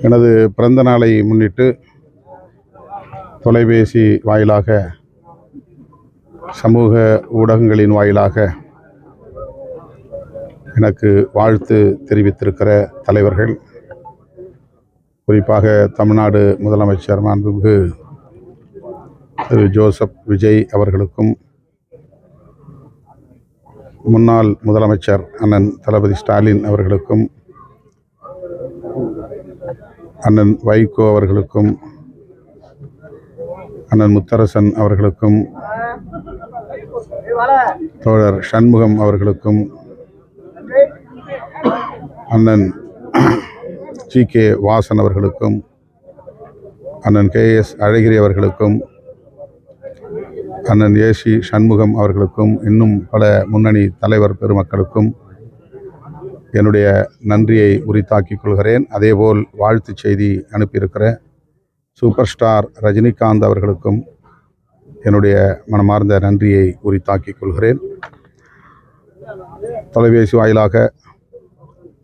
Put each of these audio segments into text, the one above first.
எனது பிறந்த நாளை முன்னிட்டு தொலைபேசி வாயிலாக, சமூக ஊடகங்களின் வாயிலாக எனக்கு வாழ்த்து தெரிவித்திருக்கிற தலைவர்கள், குறிப்பாக தமிழ்நாடு முதலமைச்சர் மாண்புமிகு திரு ஜோசப் விஜய் அவர்களுக்கும், முன்னாள் முதலமைச்சர் அண்ணன் தளபதி ஸ்டாலின் அவர்களுக்கும், அண்ணன் வைகோ அவர்களுக்கும், அண்ணன் முத்தரசன் அவர்களுக்கும், தோழர் சண்முகம் அவர்களுக்கும், அண்ணன் ஜி.கே. வாசன் அவர்களுக்கும், அண்ணன் கே.எஸ். அழகிரி அவர்களுக்கும், அண்ணன் ஏ.சி. சண்முகம் அவர்களுக்கும், இன்னும் பல முன்னணி தலைவர் பெருமக்களுக்கும் என்னுடைய நன்றியை உரித்தாக்கிக் கொள்கிறேன். அதேபோல் வாழ்த்து செய்தி அனுப்பியிருக்கிற சூப்பர் ஸ்டார் ரஜினிகாந்த் அவர்களுக்கும் என்னுடைய மனமார்ந்த நன்றியை உரித்தாக்கிக் கொள்கிறேன். தொலைபேசி வாயிலாக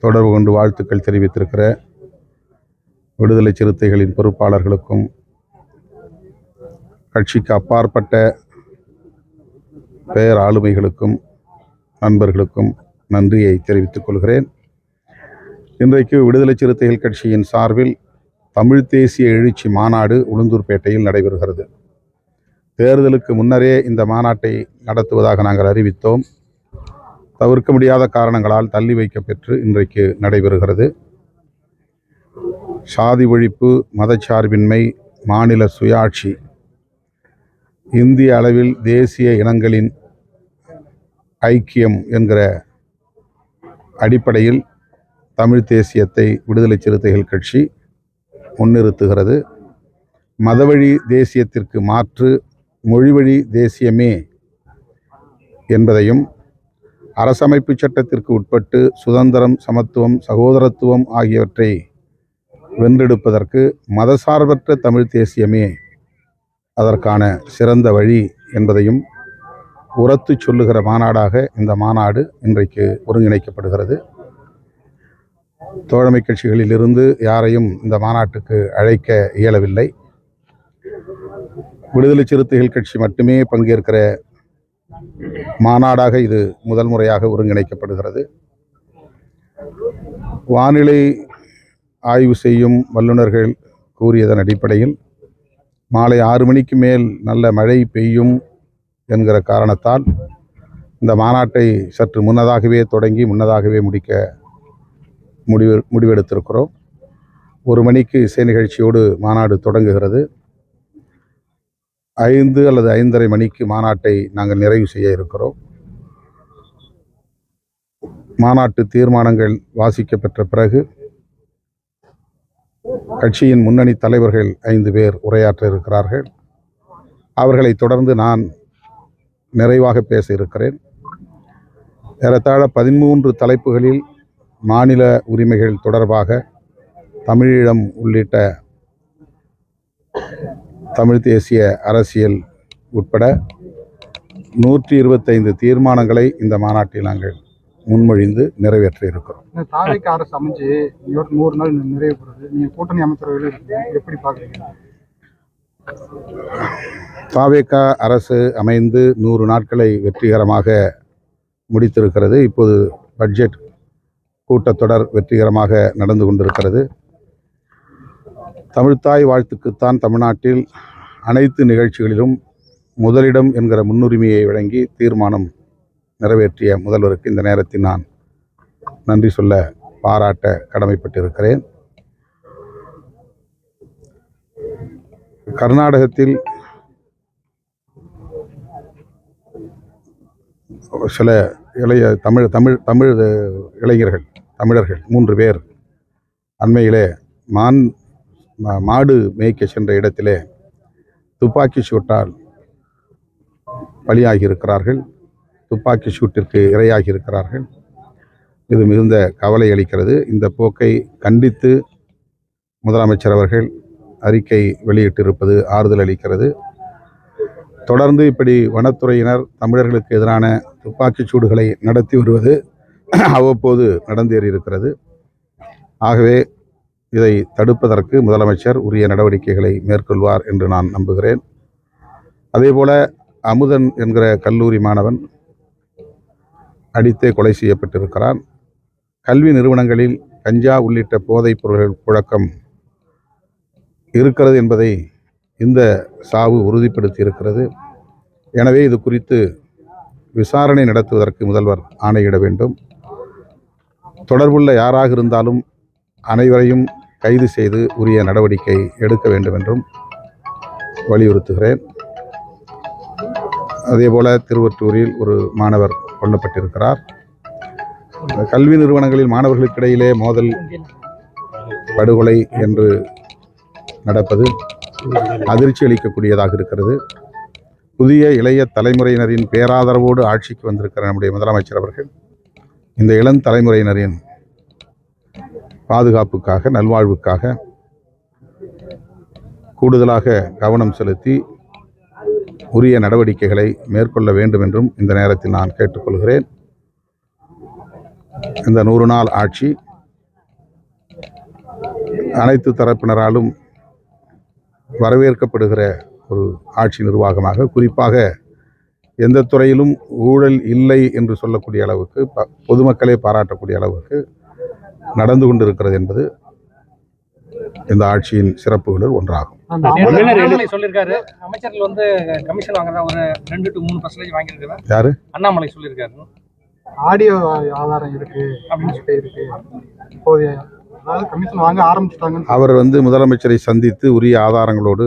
தொடர்பு கொண்டு வாழ்த்துக்கள் தெரிவித்திருக்கிற விடுதலை சிறுத்தைகளின் பொறுப்பாளர்களுக்கும், கட்சிக்கு அப்பாற்பட்ட பேர் ஆளுமைகளுக்கும், நண்பர்களுக்கும் நன்றியை தெரிவித்துக் கொள்கிறேன். இன்றைக்கு விடுதலை சிறுத்தைகள் கட்சியின் சார்பில் தமிழ் தேசிய எழுச்சி மாநாடு உளுந்தூர்பேட்டையில் நடைபெறுகிறது. தேர்தலுக்கு முன்னரே இந்த மாநாட்டை நடத்துவதாக நாங்கள் அறிவித்தோம். தவிர்க்க முடியாத காரணங்களால் தள்ளி வைக்கப்பெற்று இன்றைக்கு நடைபெறுகிறது. சாதி ஒழிப்பு, மதச்சார்பின்மை, மாநில சுயாட்சி, இந்திய அளவில் தேசிய இனங்களின் ஐக்கியம் என்கிற அடிப்படையில் தமிழ் தேசியத்தை விடுதலை சிறுத்தைகள் கட்சி முன்னிறுத்துகிறது. மதவழி தேசியத்திற்கு மாற்று மொழிவழி தேசியமே என்பதையும், அரசமைப்பு சட்டத்திற்கு உட்பட்டு சுதந்திரம், சமத்துவம், சகோதரத்துவம் ஆகியவற்றை வென்றெடுப்பதற்கு மதசார்பற்ற தமிழ் தேசியமே அதற்கான சிறந்த வழி என்பதையும் உரத்து சொல்லுகிற மாநாடாக இந்த மாநாடு இன்றைக்கு ஒருங்கிணைக்கப்படுகிறது. தோழமை கட்சிகளில் இருந்து யாரையும் இந்த மாநாட்டுக்கு அழைக்க இயலவில்லை. விடுதலை சிறுத்தைகள் கட்சி மட்டுமே பங்கேற்கிற மாநாடாக இது முதல் முறையாக ஒருங்கிணைக்கப்படுகிறது. வானிலை ஆய்வு செய்யும் வல்லுநர்கள் கூறியதன் அடிப்படையில் மாலை 6 மணிக்கு மேல் நல்ல மழை பெய்யும் என்கிற காரணத்தால் இந்த மாநாட்டை சற்று முன்னதாகவே தொடங்கி முன்னதாகவே முடிக்க முடிவெடுத்திருக்கிறோம். 1 மணிக்கு இசை நிகழ்ச்சியோடு மாநாடு தொடங்குகிறது. 5 அல்லது 5:30 மணிக்கு மாநாட்டை நாங்கள் நிறைவு செய்ய இருக்கிறோம். மாநாட்டு தீர்மானங்கள் வாசிக்கப்பெற்ற பிறகு கட்சியின் முன்னணி தலைவர்கள் 5 பேர் உரையாற்ற இருக்கிறார்கள். அவர்களை தொடர்ந்து நான் நிறைவாக பேச இருக்கிறேன். ஏறத்தாழ 13 தலைப்புகளில் மாநில உரிமைகள் தொடர்பாக, தமிழீழம் உள்ளிட்ட தமிழ் தேசிய அரசியல் உட்பட 125 தீர்மானங்களை இந்த மாநாட்டில் நாங்கள் முன்மொழிந்து நிறைவேற்ற இருக்கிறோம். தாவேக அரசு அமைஞ்சு 100 நாள் நிறைவு பெறுது. நீங்க கூட்டணி அமைச்சரவையில் எப்படி பார்க்குறீங்க? தாவேக அரசு அமைந்து 100 நாட்களை வெற்றிகரமாக முடித்திருக்கிறது. இப்போது பட்ஜெட் கூட்டத்தொடர் வெற்றிகரமாக நடந்து கொண்டிருக்கிறது. தமிழ்த்தாய் வாழ்த்துக்குத்தான் தமிழ்நாட்டில் அனைத்து நிகழ்ச்சிகளிலும் முதலிடம் என்கிற முன்னுரிமையை வழங்கி தீர்மானம் நிறைவேற்றிய முதல்வருக்கு இந்த நேரத்தில் நான் நன்றி சொல்ல, பாராட்ட கடமைப்பட்டிருக்கிறேன். கர்நாடகத்தில் சில இளைய தமிழ் இளைஞர்கள், தமிழர்கள் 3 பேர் அண்மையிலே மாடு மேய்க்க சென்ற இடத்திலே துப்பாக்கி சூட்டால் பலியாகி இருக்கிறார்கள். துப்பாக்கி சூட்டிற்கு இரையாகி இருக்கிறார்கள். இது மிகுந்த கவலை அளிக்கிறது. இந்த போக்கை கண்டித்து முதலமைச்சர் அவர்கள் அறிக்கை வெளியிட்டிருப்பது ஆறுதல் அளிக்கிறது. தொடர்ந்து இப்படி வனத்துறையினர் தமிழர்களுக்கு எதிரான துப்பாக்கிச் சூடுகளை நடத்தி வருவது அவ்வப்போது நடந்தேறி இருக்கிறது. ஆகவே இதை தடுப்பதற்கு முதலமைச்சர் உரிய நடவடிக்கைகளை மேற்கொள்வார் என்று நான் நம்புகிறேன். அதேபோல அமுதன் என்கிற கல்லூரி மாணவன் அடித்தே கொலை செய்யப்பட்டிருக்கிறான். கல்வி நிறுவனங்களில் கஞ்சா உள்ளிட்ட போதைப் பொருள்கள் புழக்கம் இருக்கிறது என்பதை இந்த சாவு உறுதிப்படுத்தி இருக்கிறது. எனவே இது குறித்து விசாரணை நடத்துவதற்கு முதல்வர் ஆணையிட வேண்டும். தொடர்புள்ள யாராக இருந்தாலும் அனைவரையும் கைது செய்து உரிய நடவடிக்கை எடுக்க வேண்டும் என்றும் வலியுறுத்துகிறேன். அதேபோல திருவொற்றூரில் ஒரு மாணவர் கொல்லப்பட்டிருக்கிறார். கல்வி நிறுவனங்களில் மாணவர்களுக்கிடையிலே மோதல், படுகொலை என்று நடப்பது அதிர்ச்சி அளிக்கக்கூடியதாக இருக்கிறது. புதிய இளைய தலைமுறையினரின் பேராதரவோடு ஆட்சிக்கு வந்திருக்கிற நம்முடைய முதலமைச்சர் அவர்கள் இந்த இளம் தலைமுறையினரின் பாதுகாப்புக்காக, நல்வாழ்வுக்காக கூடுதலாக கவனம் செலுத்தி உரிய நடவடிக்கைகளை மேற்கொள்ள வேண்டும் என்றும் இந்த நேரத்தில் நான் கேட்டுக்கொள்கிறேன். இந்த 100 நாள் ஆட்சி அனைத்து தரப்பினராலும் வரவேற்கப்படுகிற ஒரு ஆட்சி நிர்வாகமாக, குறிப்பாக எந்த துறையிலும் ஊழல் இல்லை என்று சொல்லக்கூடிய அளவுக்கு, பொதுமக்களே பாராட்டக்கூடிய அளவுக்கு நடந்து கொண்டிருக்கிறது என்பது இந்த ஆட்சியின் சிறப்புகளில் ஒன்றாகும். சொல்லியிருக்காரு அமைச்சர்கள் வந்து கமிஷன் வாங்குறதா ஒரு 2 to 3% வாங்கியிருக்கிறார். யாரு? அண்ணாமலை சொல்லியிருக்காரு. ஆடியோ ஆதாரம் இருக்கு அப்படின்னு இருக்கு. இப்போது அதாவது கமிஷன் வாங்க ஆரம்பிச்சுட்டாங்க. அவர் வந்து முதலமைச்சரை சந்தித்து உரிய ஆதாரங்களோடு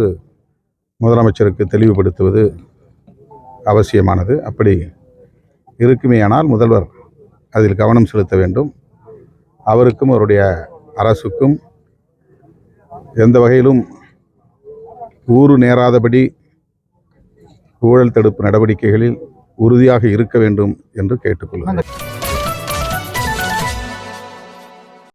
முதலமைச்சருக்கு தெளிவுபடுத்துவது அவசியமானது. அப்படி இருக்குமேயானால் முதல்வர் அதில் கவனம் செலுத்த வேண்டும். அவருக்கும் அவருடைய அரசுக்கும் எந்த வகையிலும் ஊறு நேராதபடி ஊழல் தடுப்பு நடவடிக்கைகளில் உறுதியாக இருக்க வேண்டும் என்று கேட்டுக்கொள்கிறேன்.